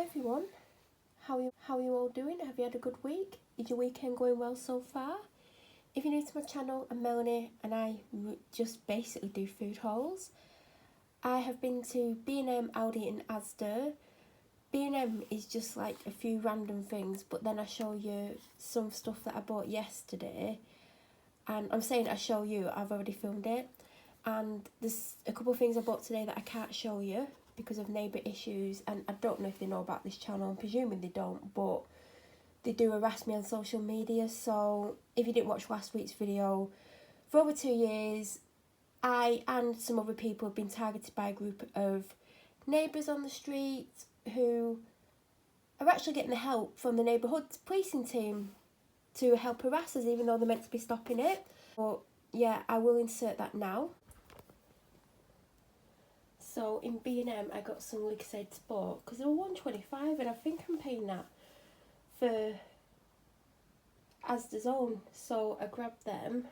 everyone, how are you all doing? Have you had a good week? Is your weekend going well so far? If you're new to my channel, I'm Melanie and I just basically do food hauls. I have been to B&M, Aldi and Asda. B&M is just like a few random things, but then I show you some stuff that I bought yesterday. And I'm saying I show you, I've already filmed it. And there's a couple of things I bought today that I can't show you because of neighbour issues, and I don't know if they know about this channel. I'm presuming they don't, but they do harass me on social media. So if you didn't watch last week's video, for over 2 years I and some other people have been targeted by a group of neighbours on the street who are actually getting the help from the neighbourhood policing team to help harass us, even though they're meant to be stopping it. But yeah, I will insert that now. So in B&M I got some Lucozade Sport because they were £1.25 and I think I'm paying that for Asda's own. So I grabbed them.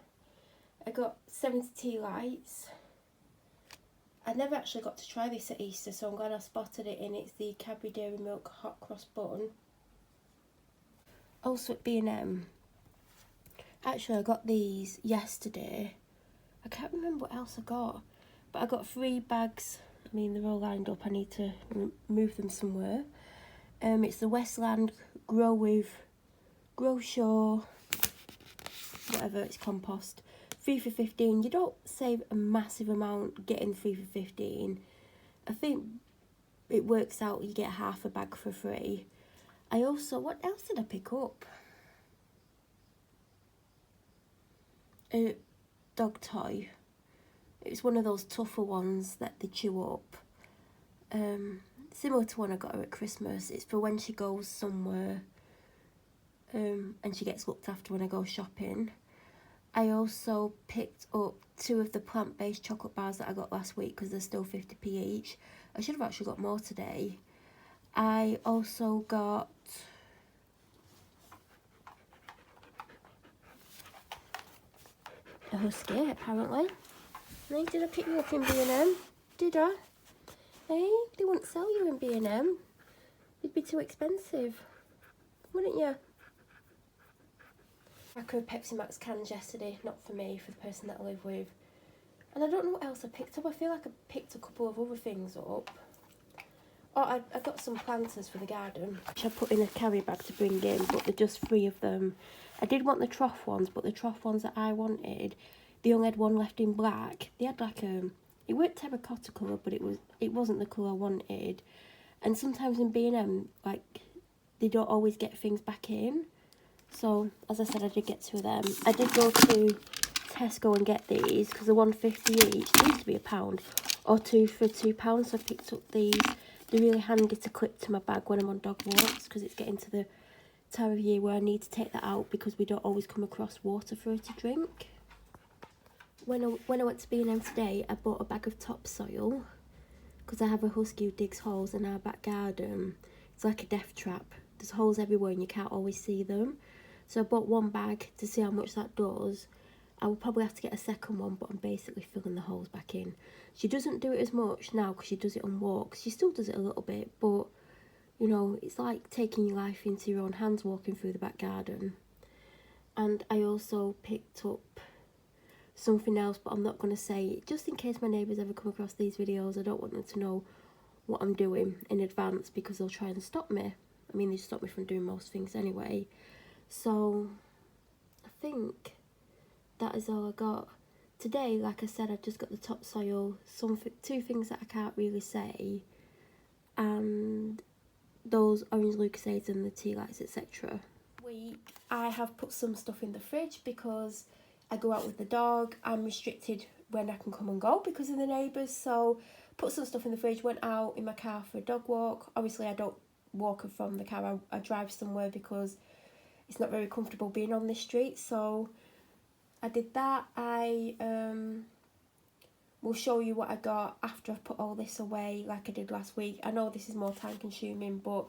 I got 70 tea lights. I never actually got to try this at Easter, so I'm glad I spotted it, and it's the Cadbury Dairy Milk Hot Cross Bun. Also at B&M, actually I got these yesterday. I can't remember what else I got, but I got 3 bags. I mean, they're all lined up. I need to move them somewhere. It's the Westland Grow Show, whatever, it's compost. 3 for 15. You don't save a massive amount getting 3 for 15. I think it works out, you get half a bag for free. I also, what else did I pick up? A dog toy. It's one of those tougher ones that they chew up. Similar to one I got her at Christmas. It's for when she goes somewhere and she gets looked after when I go shopping. I also picked up 2 of the plant-based chocolate bars that I got last week because they're still 50p each. I should have actually got more today. I also got a husky, apparently. Hey, did I pick you up in B&M? Did I? Hey, they wouldn't sell you in B&M. It'd be too expensive, wouldn't you? I could have Pepsi Max cans yesterday, not for me, for the person that I live with. And I don't know what else I picked up. I feel like I picked a couple of other things up. Oh, I got some planters for the garden, which I put in a carry bag to bring in, but they're just 3 of them. I did want the trough ones, but the trough ones that I wanted, they only had one left in black. They had like it weren't terracotta colour, but it wasn't the colour I wanted. And sometimes in B&M, like, they don't always get things back in. So, as I said, I did get 2 of them. I did go to Tesco and get these, because they're £1.50 each. They used to be £1, or 2 for £2, so I picked up these. They're really handy to clip to my bag when I'm on dog walks, because it's getting to the time of year where I need to take that out because we don't always come across water for her to drink. When I went to B&M today, I bought a bag of topsoil, because I have a husky who digs holes in our back garden. It's like a death trap. There's holes everywhere and you can't always see them. So I bought 1 bag to see how much that does. I will probably have to get a second one, but I'm basically filling the holes back in. She doesn't do it as much now because she does it on walks. She still does it a little bit, but, you know, it's like taking your life into your own hands walking through the back garden. And I also picked up something else, but I'm not going to say it, just in case my neighbours ever come across these videos. I don't want them to know what I'm doing in advance because they'll try and stop me. I mean, they stop me from doing most things anyway. So, I think that is all I got. Today, like I said, I just got the topsoil, 2 things that I can't really say, and those orange Lucozades and the tea lights, etc. I have put some stuff in the fridge because I go out with the dog. I'm restricted when I can come and go because of the neighbours. So put some stuff in the fridge, went out in my car for a dog walk. Obviously I don't walk from the car, I drive somewhere because it's not very comfortable being on this street. So I did that. I will show you what I got after I've put all this away like I did last week. I know this is more time consuming, but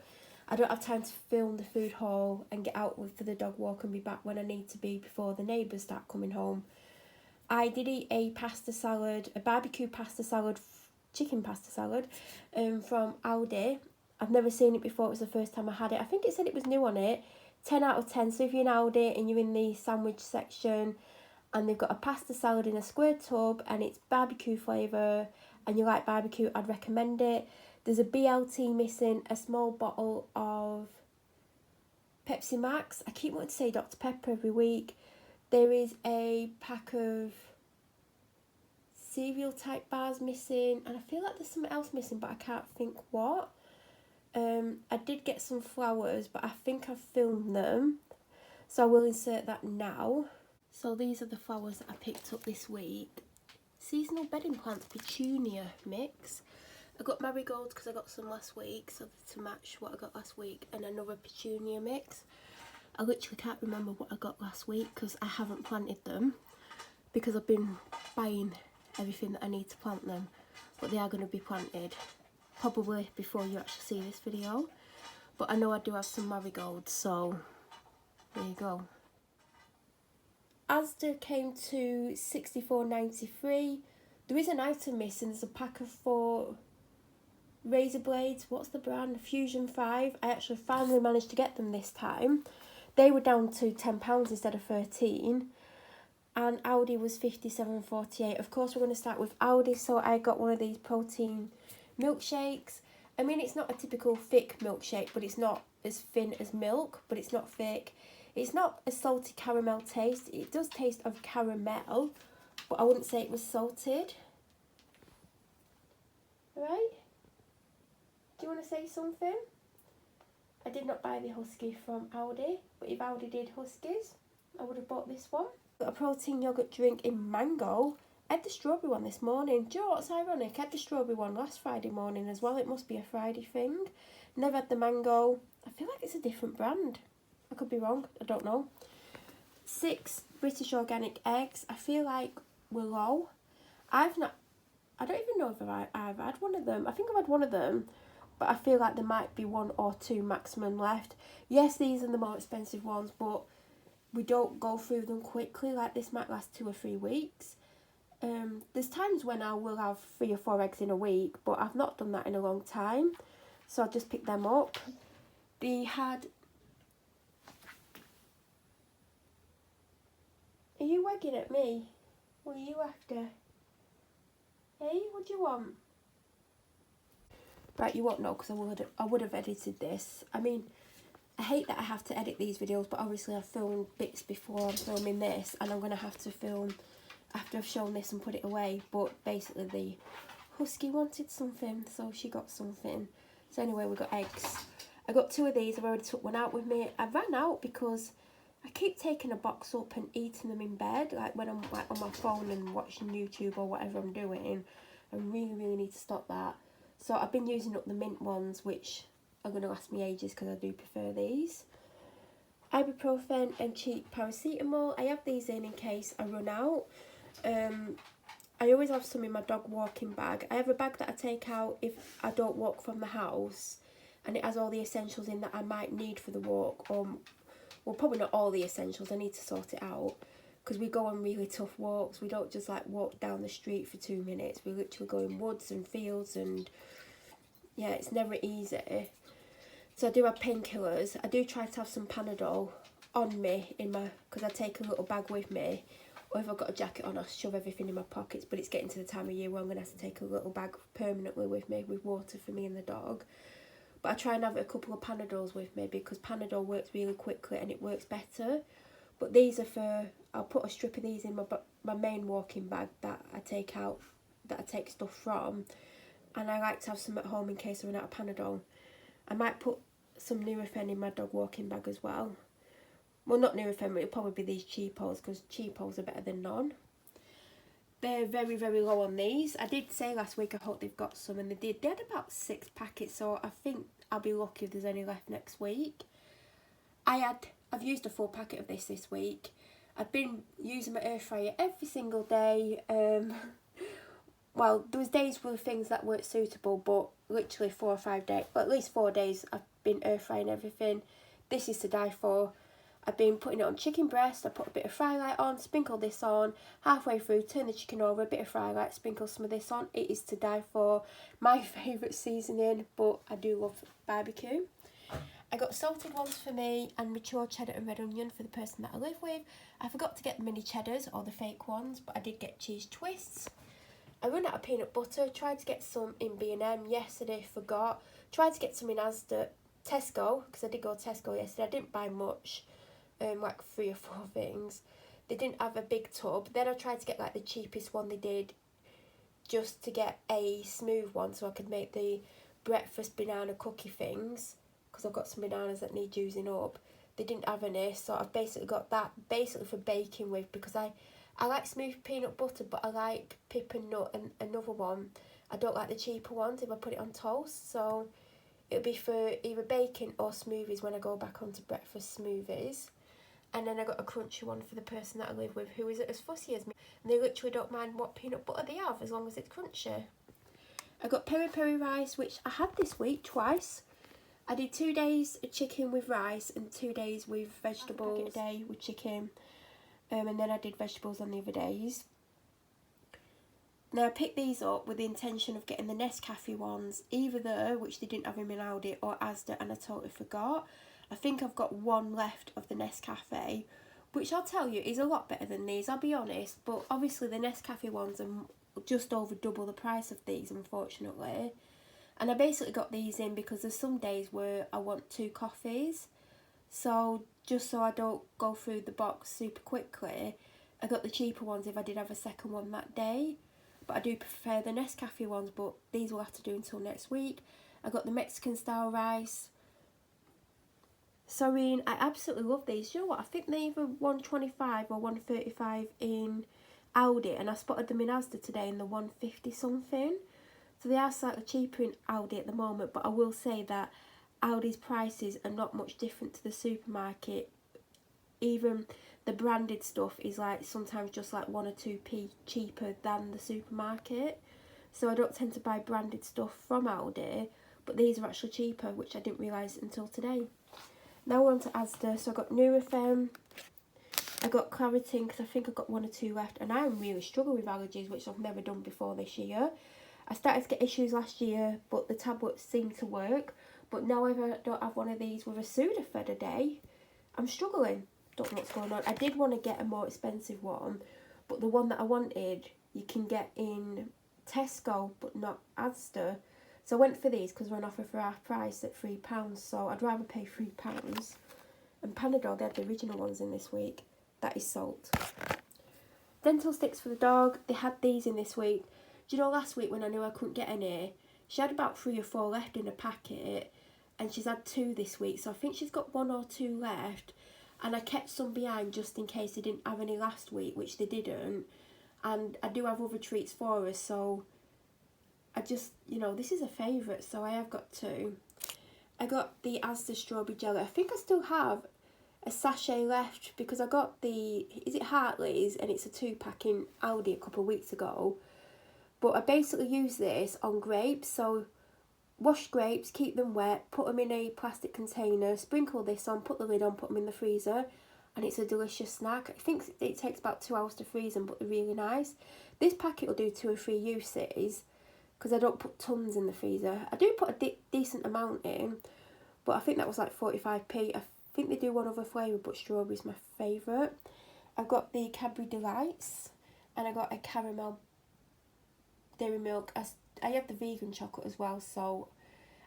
I don't have time to film the food haul and get out for the dog walk and be back when I need to be before the neighbours start coming home. I did eat a pasta salad, a barbecue pasta salad, chicken pasta salad from Aldi. I've never seen it before. It was the first time I had it. I think it said it was new on it. 10 out of 10. So if you're in Aldi and you're in the sandwich section and they've got a pasta salad in a square tub and it's barbecue flavour and you like barbecue, I'd recommend it. There's a BLT missing, a small bottle of Pepsi Max. I keep wanting to say Dr Pepper every week. There is a pack of cereal type bars missing, and I feel like there's something else missing, but I can't think what. I did get some flowers, but I think I've filmed them, so I will insert that now. So these are the flowers that I picked up this week. Seasonal bedding plants petunia mix. I got marigolds because I got some last week, so to match what I got last week, and another petunia mix. I literally can't remember what I got last week because I haven't planted them, because I've been buying everything that I need to plant them, but they are going to be planted probably before you actually see this video. But I know I do have some marigolds, so there you go. Asda came to £64.93. There is an item missing. There's a pack of 4 razor blades. What's the brand? Fusion 5. I actually finally managed to get them this time. They were down to £10 instead of £13. And Aldi was £57.48. Of course, we're going to start with Aldi. So I got one of these protein milkshakes. I mean, it's not a typical thick milkshake, but it's not as thin as milk, but it's not thick. It's not a salty caramel taste. It does taste of caramel, but I wouldn't say it was salted. Right? Do you want to say something? I did not buy the husky from Aldi, but if Aldi did huskies, I would have bought this one. Got a protein yogurt drink in mango. I had the strawberry one this morning. Do you know what's ironic? I had the strawberry one last Friday morning as well. It must be a Friday thing. Never had the mango. I feel like it's a different brand. I could be wrong. I don't know. 6 British organic eggs. I feel like we're low. I don't even know if I've had one of them. I think I've had one of them, but I feel like there might be 1 or 2 maximum left. Yes, these are the more expensive ones, but we don't go through them quickly. Like, this might last 2 or 3 weeks. There's times when I will have 3 or 4 eggs in a week, but I've not done that in a long time, so I just picked them up. They had... Are you wagging at me? What are you after? Hey, what do you want? Right, you won't know because I would have edited this. I mean, I hate that I have to edit these videos, but obviously I've filmed bits before I'm filming this, and I'm going to have to film after I've shown this and put it away. But basically the husky wanted something, so she got something. So anyway, we got eggs. I got 2 of these. I've already took one out with me. I ran out because I keep taking a box up and eating them in bed, like when I'm like on my phone and watching YouTube or whatever I'm doing. I really need to stop that. So I've been using up the mint ones, which are going to last me ages because I do prefer these. Ibuprofen and cheap paracetamol. I have these in case I run out. I always have some in my dog walking bag. I have a bag that I take out if I don't walk from the house, and it has all the essentials in that I might need for the walk. Well, probably not all the essentials. I need to sort it out because we go on really tough walks. We don't just like walk down the street for 2 minutes. We literally go in woods and fields, and yeah, it's never easy. So I do have painkillers. I do try to have some Panadol on me because I take a little bag with me, or if I've got a jacket on, I shove everything in my pockets. But it's getting to the time of year where I'm going to have to take a little bag permanently with me with water for me and the dog. But I try and have a couple of Panadols with me because Panadol works really quickly and it works better. But these are for, I'll put a strip of these in my main walking bag that I take out, that I take stuff from. And I like to have some at home in case I run out of Panadol. I might put some Nurofen in my dog walking bag as well. Well, not Nurofen, but it'll probably be these cheapos because cheapos are better than none. They're very low on these. I did say last week I hope they've got some, and they did. They had about 6 packets, so I think I'll be lucky if there's any left next week. I've used a full packet of this week. I've been using my air fryer every single day. Well, there was days with things that weren't suitable, but literally 4 or 5 days, well, at least 4 days, I've been air frying everything. This is to die for. I've been putting it on chicken breast. I put a bit of fry light on, sprinkle this on. Halfway through, turn the chicken over, a bit of fry light, sprinkle some of this on. It is to die for. My favourite seasoning, but I do love barbecue. I got salted ones for me and mature cheddar and red onion for the person that I live with. I forgot to get the mini cheddars or the fake ones, but I did get cheese twists. I ran out of peanut butter, tried to get some in B&M yesterday, forgot. Tried to get some in Asda, Tesco, because I did go to Tesco yesterday. I didn't buy much, like 3 or 4 things. They didn't have a big tub. Then I tried to get like the cheapest one they did, just to get a smooth one so I could make the breakfast banana cookie things, because I've got some bananas that need using up. They didn't have any, so I've basically got that basically for baking with, because I like smooth peanut butter, but I like pip and nut and another one. I don't like the cheaper ones if I put it on toast, so it'll be for either baking or smoothies when I go back onto breakfast smoothies. And then I got a crunchy one for the person that I live with, who isn't as fussy as me, and they literally don't mind what peanut butter they have as long as it's crunchy. I got peri peri rice, which I had this week twice. I did 2 days of chicken with rice and 2 days with vegetables. A day with chicken, and then I did vegetables on the other days. Now I picked these up with the intention of getting the Nescafe ones, either there, which they didn't have in Aldi, or Asda, and I totally forgot. I think I've got one left of the Nescafe, which I'll tell you is a lot better than these, I'll be honest, but obviously the Nescafe ones are just over double the price of these, unfortunately. And I basically got these in because there's some days where I want 2 coffees, so just so I don't go through the box super quickly, I got the cheaper ones if I did have a second one that day. But I do prefer the Nescafe ones, but these will have to do until next week. I got the Mexican style rice. Sorry, I absolutely love these. You know what? I think they're either $1.25 or $1.35 in Aldi, and I spotted them in Asda today in the $1.50 something. So they are slightly cheaper in Aldi at the moment, but I will say that Aldi's prices are not much different to the supermarket. Even the branded stuff is like sometimes just like 1 or 2p cheaper than the supermarket. So I don't tend to buy branded stuff from Aldi, but these are actually cheaper, which I didn't realise until today. Now we're on to Asda. So I got Nurofen, I got Claritin, because I think I've got 1 or 2 left, and I really struggle with allergies, which I've never done before this year. I started to get issues last year, but the tablets seem to work. But now I don't have one of these with a Sudafed a day, I'm struggling. Don't know what's going on. I did want to get a more expensive one, but the one that I wanted you can get in Tesco but not Asda, so I went for these because they're on offer for half price at £3, so I'd rather pay £3. And Panadol, they had the original ones in this week. That is salt. Dental sticks for the dog, they had these in this week. Do you know last week when I knew I couldn't get any, she had about 3 or 4 left in a packet, and she's had 2 this week, so I think she's got 1 or 2 left. And I kept some behind just in case they didn't have any last week, which they didn't. And I do have other treats for her, so I just, you know, this is a favourite, so I have got 2. I got the Asda strawberry jelly. I think I still have a sachet left because I got the, is it Hartley's? And it's a 2-pack in Aldi a couple of weeks ago. But I basically use this on grapes, so wash grapes, keep them wet, put them in a plastic container, sprinkle this on, put the lid on, put them in the freezer, and it's a delicious snack. I think it takes about 2 hours to freeze them, but they're really nice. This packet will do 2 or 3 uses, because I don't put tons in the freezer. I do put a decent amount in, but I think that was like 45p. I think they do one other flavour, but strawberry's my favourite. I've got the Cadbury Delights, and I got a caramel dairy milk. I had the vegan chocolate as well, so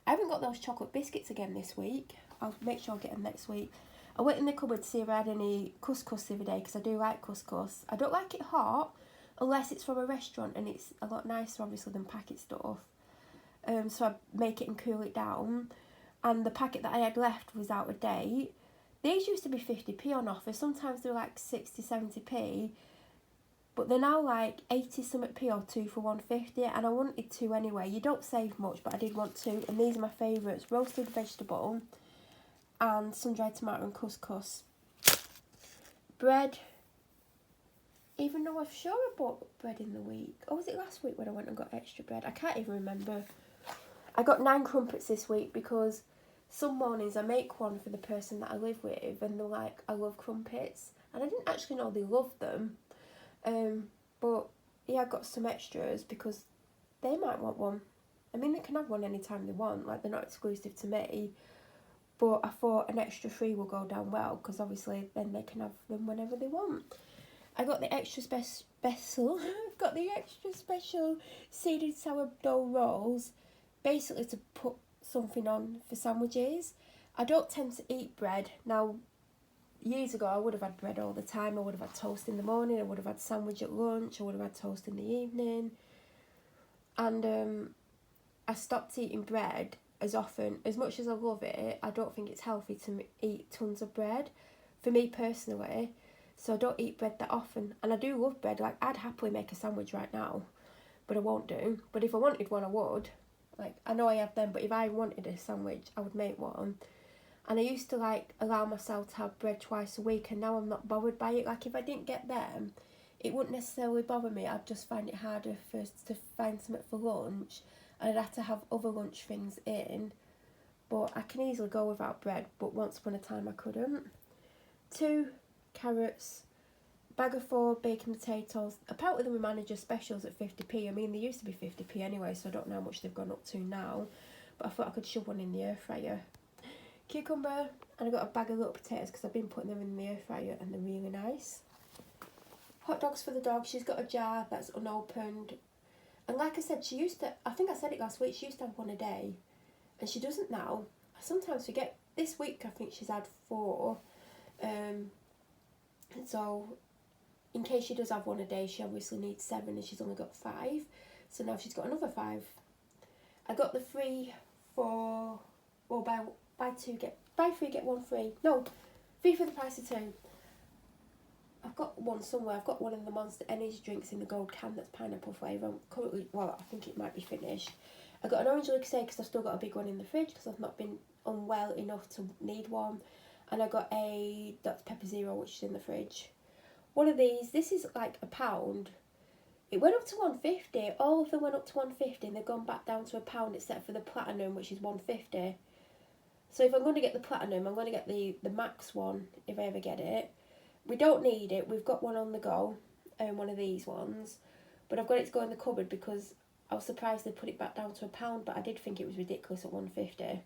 I haven't got those chocolate biscuits again this week. I'll make sure I get them next week. I went in the cupboard to see if I had any couscous the other day, because I do like couscous. I don't like it hot, unless it's from a restaurant, and it's a lot nicer, obviously, than packet stuff. So I make it and cool it down. And the packet that I had left was out of date. These used to be 50p on offer. Sometimes they were like 60, 70p. But they're now like 80 something p or 2 for $1.50, and I wanted 2 anyway. You don't save much, but I did want 2, and these are my favourites: roasted vegetable and sun-dried tomato and couscous. Bread. Even though I'm sure I bought bread in the week. Or was it last week when I went and got extra bread? I can't even remember. I got 9 crumpets this week because some mornings I make one for the person that I live with, and they're like, I love crumpets, and I didn't actually know they loved them. But yeah, I got some extras because they might want one. I mean, they can have one anytime they want, like they're not exclusive to me. But I thought an extra 3 will go down well, because obviously then they can have them whenever they want. I got the extra special got the extra special seeded sourdough rolls, basically to put something on for sandwiches. I don't tend to eat bread. Now, years ago I would have had bread all the time. I would have had toast in the morning, I would have had sandwich at lunch, I would have had toast in the evening. And I stopped eating bread as often. As much as I love it, I don't think it's healthy to eat tons of bread, for me personally. So I don't eat bread that often. And I do love bread. Like, I'd happily make a sandwich right now, but I won't do. But if I wanted one, I would. Like, I know I have them, but if I wanted a sandwich, I would make one. And I used to, like, allow myself to have bread twice a week, and now I'm not bothered by it. Like, if I didn't get them, it wouldn't necessarily bother me. I'd just find it harder to find something for lunch, and I'd have to have other lunch things in. But I can easily go without bread, but once upon a time I couldn't. 2 carrots, bag of 4 bacon potatoes. Apparently the manager specials at 50p. I mean, they used to be 50p anyway, so I don't know how much they've gone up to now. But I thought I could shove one in the air fryer. Cucumber, and I got a bag of little potatoes because I've been putting them in the air fryer and they're really nice. Hot dogs for the dog. She's got a jar that's unopened. And like I said, she used to, I think I said it last week, she used to have one a day. And she doesn't now. I sometimes forget. This week I think she's had 4. So in case she does have one a day, she obviously needs 7, and she's only got 5. So now she's got another 5. I got the 3 for, well, buy 3 get 1 free. No, 3 for the price of 2. I've got one somewhere. I've got one of the Monster Energy drinks in the gold can that's pineapple flavour. I'm currently, well, I think it might be finished. I got an orange Lucozade because I've still got a big one in the fridge because I've not been unwell enough to need one. And I got a Dr Pepper Zero, which is in the fridge. One of these, this is like £1. It went up to 150. All of them went up to 150, and they've gone back down to £1 except for the platinum, which is 150. So if I'm going to get the platinum, I'm going to get the max one if I ever get it. We don't need it. We've got one on the go, one of these ones, but I've got it to go in the cupboard because I was surprised they put it back down to £1, but I did think it was ridiculous at 150.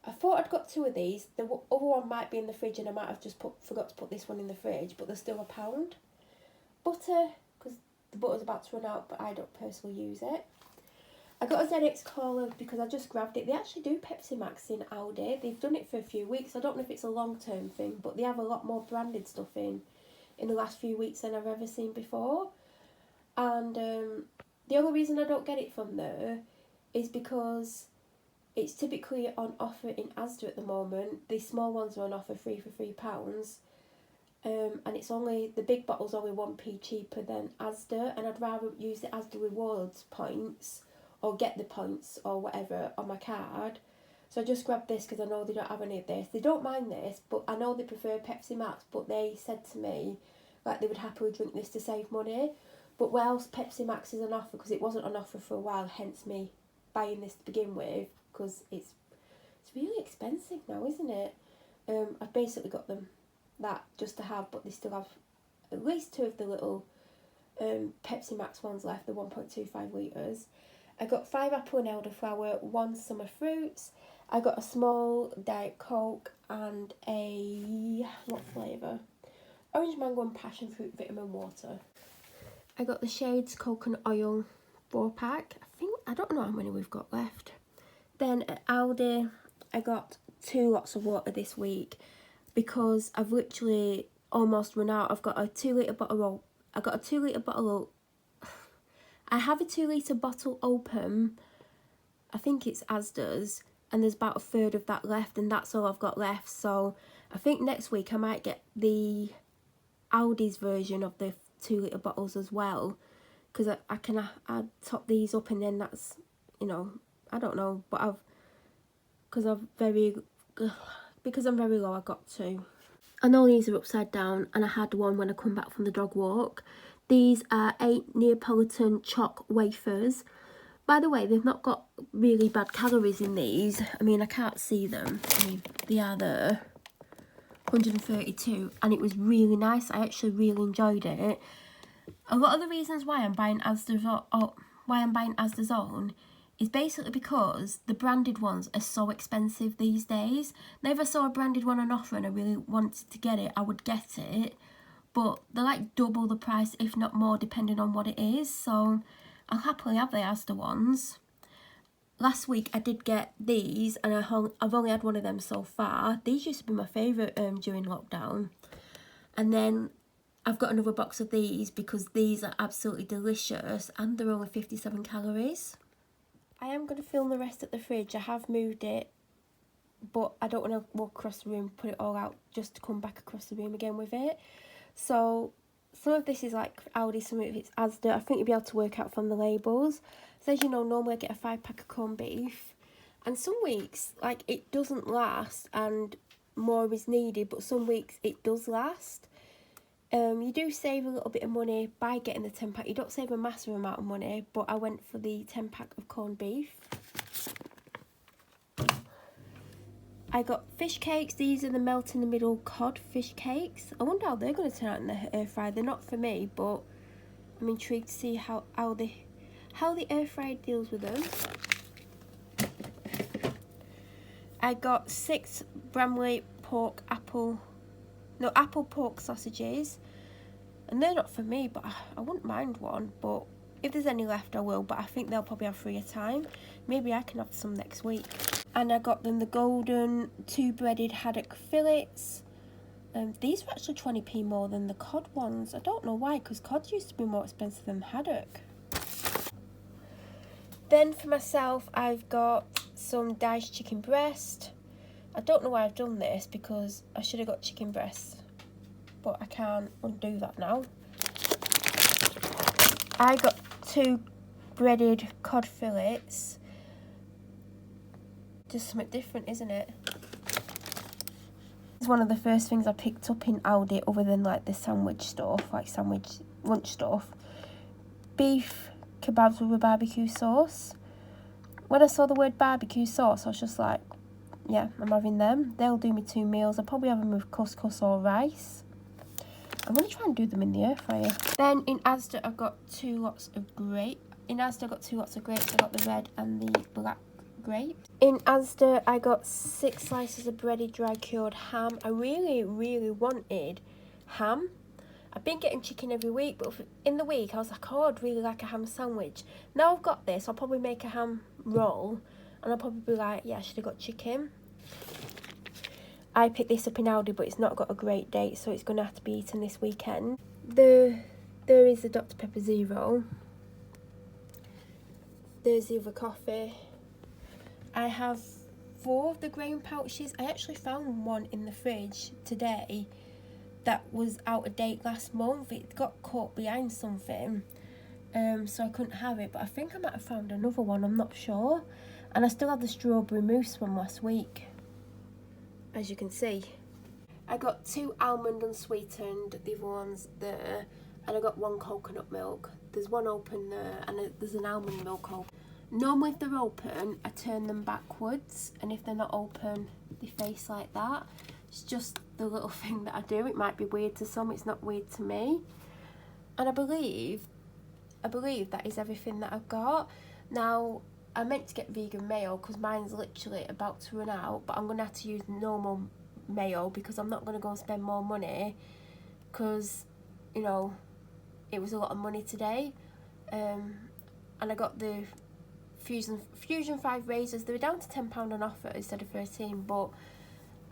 I thought I'd got 2 of these. The other one might be in the fridge, and I might have just forgot to put this one in the fridge, but they're still £1. Butter, because the butter's about to run out, but I don't personally use it. I got a ZX Cola because I just grabbed it. They actually do Pepsi Max in Aldi. They've done it for a few weeks. I don't know if it's a long-term thing, but they have a lot more branded stuff in the last few weeks than I've ever seen before. And the only reason I don't get it from there is because it's typically on offer in Asda at the moment. The small ones are on offer free for £3. And it's only, the big bottle's only 1p cheaper than Asda, and I'd rather use the Asda rewards points or get the points or whatever on my card. So I just grabbed this because I know they don't have any of this. They don't mind this, but I know they prefer Pepsi Max, but they said to me like they would happily drink this to save money. But whilst Pepsi Max is on offer, because it wasn't on offer for a while, hence me buying this to begin with, because it's really expensive now, isn't it? I've basically got them that just to have, but they still have at least 2 of the little Pepsi Max ones left, the 1.25 litres. I got 5 apple and elderflower, 1 summer fruits. I got a small Diet Coke and a, what flavour? Orange mango and passion fruit vitamin water. I got the Shades coconut oil 4-pack. I don't know how many we've got left. Then at Aldi, I got 2 lots of water this week because I've literally almost run out. I've got a 2 litre bottle. I have a 2 litre bottle open. I think it's Asda's, and there's about a third of that left, and that's all I've got left. So I think next week I might get the Aldi's version of the 2 litre bottles as well, because I can add top these up, and then that's, you know, I don't know, but because I'm very low, I got 2. I know these are upside down, and I had one when I come back from the dog walk. These are 8 Neapolitan choc wafers. By the way, they've not got really bad calories in these. I mean, I can't see them. I mean, they are there. 132, and it was really nice. I actually really enjoyed it. A lot of the reasons why I'm buying Asda's Own is basically because the branded ones are so expensive these days. Now, if I saw a branded one on offer and I really wanted to get it, I would get it. But they're like double the price, if not more, depending on what it is. So I'll happily have the Asda ones. Last week I did get these, and I've only had one of them so far. These used to be my favourite during lockdown. And then I've got another box of these because these are absolutely delicious and they're only 57 calories. I am going to film the rest at the fridge. I have moved it, but I don't want to walk across the room, put it all out just to come back across the room again with it. So some of this is like Aldi, some of it's Asda. I think you'll be able to work out from the labels. So as you know, normally I get a 5-pack of corned beef, and some weeks like it doesn't last and more is needed, but some weeks it does last. You do save a little bit of money by getting the 10-pack. You don't save a massive amount of money, but I went for the 10-pack of corned beef. I got fish cakes. These are the melt in the middle cod fish cakes. I wonder how they're going to turn out in the air fryer. They're not for me, but I'm intrigued to see how the air fryer deals with them. I got 6 Bramley apple pork sausages, and they're not for me, but I wouldn't mind one. But if there's any left, I will. But I think they'll probably have 3 at a time. Maybe I can have some next week. And I got them the golden 2 breaded haddock fillets. These were actually 20p more than the cod ones. I don't know why, because cod used to be more expensive than haddock. Then for myself, I've got some diced chicken breast. I don't know why I've done this, because I should have got chicken breast, but I can't undo that now. I got 2 breaded cod fillets. Just something different, isn't it? It's one of the first things I picked up in Aldi, other than like the sandwich stuff, like sandwich lunch stuff. Beef kebabs with a barbecue sauce. When I saw the word barbecue sauce, I was just like, yeah, I'm having them. They'll do me 2 meals. I'll probably have them with couscous or rice. I'm going to try and do them in the air fryer. Then in Asda, I got 2 lots of grapes. I got the red and the black grapes. In Asda, I got 6 slices of breaded dry cured ham. I really, really wanted ham. I've been getting chicken every week, but in the week I was like, oh, I'd really like a ham sandwich. Now I've got this, I'll probably make a ham roll, and I'll probably be like, yeah, I should have got chicken. I picked this up in Aldi, but it's not got a great date, so it's going to have to be eaten this weekend. There is the Dr Pepper Zero. There's the other coffee. I have 4 of the grain pouches. I actually found one in the fridge today that was out of date last month. It got caught behind something, so I couldn't have it, but I think I might have found another one, I'm not sure. And I still have the strawberry mousse from last week, as you can see. I got 2 almond unsweetened, the other one's there, and I got 1 coconut milk. There's one open there, and there's an almond milk open. Normally if they're open, I turn them backwards, and if they're not open, they face like that. It's just the little thing that I do. It might be weird to some, it's not weird to me. And I believe that is everything that I've got. Now, I meant to get vegan mayo because mine's literally about to run out, but I'm going to have to use normal mayo because I'm not going to go and spend more money, because, you know, it was a lot of money today. And I got the Fusion 5 razors. They were down to £10 on offer instead of 13, but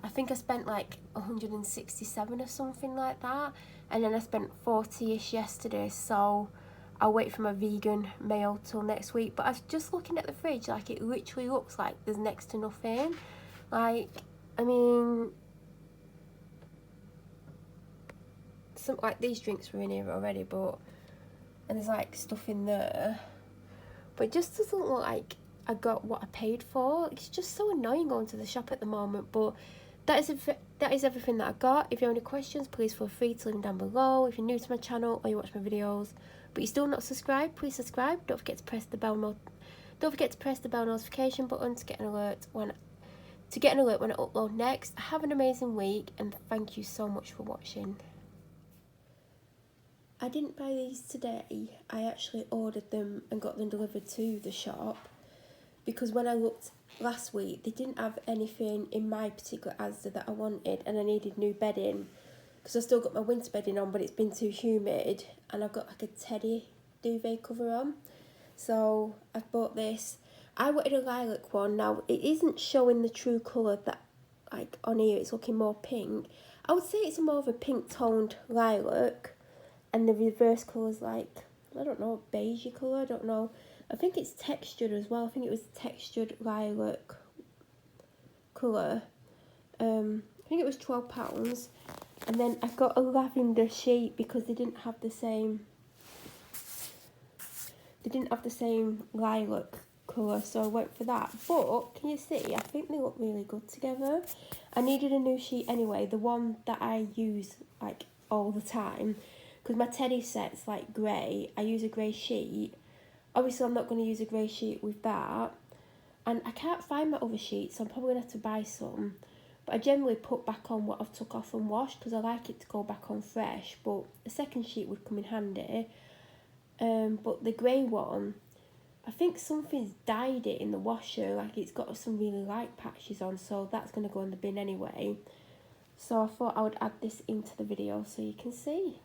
I think I spent like 167 or something like that, and then I spent 40ish yesterday, so I'll wait for my vegan mayo till next week. But I was just looking at the fridge, like it literally looks like there's next to nothing. Like, I mean, some like these drinks were in here already, but and there's like stuff in there, but it just doesn't look like I got what I paid for. It's just so annoying going to the shop at the moment. But that is everything that I got. If you have any questions, please feel free to leave them down below. If you're new to my channel or you watch my videos but you're still not subscribed, please subscribe. Don't forget to press the bell Don't forget to press the bell notification button to get an alert when I upload next. Have an amazing week and thank you so much for watching. I didn't buy these today. I actually ordered them and got them delivered to the shop because when I looked last week, they didn't have anything in my particular Asda that I wanted, and I needed new bedding because I still got my winter bedding on, but it's been too humid, and I've got like a teddy duvet cover on. So I bought this. I wanted a lilac one. Now it isn't showing the true colour that, like on here, it's looking more pink. I would say it's more of a pink toned lilac, and the reverse colour's like, I don't know, beige colour, I don't know. I think it's textured as well. I think it was textured lilac colour. I think it was £12. And then I got a lavender sheet because they didn't have the same lilac colour, so I went for that. But can you see, I think they look really good together. I needed a new sheet anyway, the one that I use like all the time, because my teddy set's like grey. I use a grey sheet. Obviously I'm not going to use a grey sheet with that, and I can't find my other sheets, so I'm probably going to have to buy some. But I generally put back on what I've took off and washed because I like it to go back on fresh, but a second sheet would come in handy. But the grey one, I think something's dyed it in the washer, like it's got some really light patches on, so that's going to go in the bin anyway. So I thought I would add this into the video so you can see.